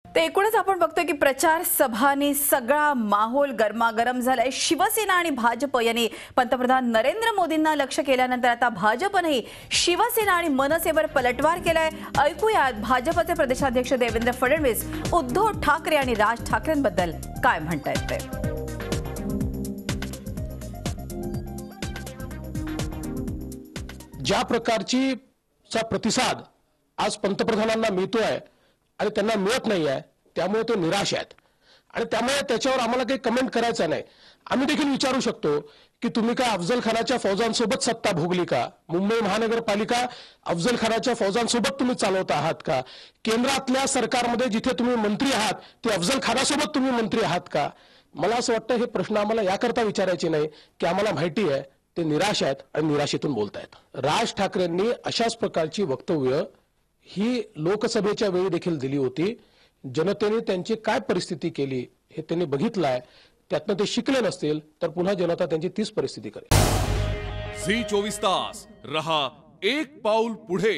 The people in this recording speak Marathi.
ते एकूणच आपण बघतोय की प्रचार सभांनी सगळा माहोल गरमागरम झालाय। शिवसेना आणि भाजप यांनी पंतप्रधान नरेंद्र मोदींना लक्ष्य केल्यानंतर आता भाजपनेही शिवसेना आणि मनसेवर पलटवार केलाय। ऐकूयात भाजपचे प्रदेशाध्यक्ष देवेंद्र फडणवीस उद्धव ठाकरे आणि राज ठाकरेंबद्दल काय म्हणतायत ते। ज्या प्रकारची प्रतिसाद आज पंतप्रधानांना मिळतोय आणि त्यांना मिळत नाहीये, त्यामुळे ते निराश आहेत आणि त्यामुळे त्याच्यावर आम्हाला काही कमेंट करायचं नाही। आम्ही देखील विचारू शकतो की तुम्ही काय अफजल खानाच्या फौजांसोबत सत्ता भोगली का? मुंबई महानगरपालिका अफजल खानाच्या फौजांसोबत तुम्ही चालवत आहात का? केंद्रातल्या सरकारमध्ये जिथे तुम्ही मंत्री आहात ते अफजल खानासोबत तुम्ही मंत्री आहात का? मला असं वाटतं हे प्रश्न आम्हाला याकरता विचारायचे नाही की आम्हाला माहिती आहे ते निराश आहेत आणि निराशेतून बोलतायत। राज ठाकरेंनी अशाच प्रकारची वक्तव्य ही लोकसभेच्या वेळी देखील दिली होती। जनतेने त्यांची काय परिस्थिती केली हे त्यांनी बघितलंय, त्यातनं ते शिकले नसतील तर पुन्हा जनता त्यांची तीच परिस्थिती करेल। झी 24 तास रहा एक पाऊल पुढे।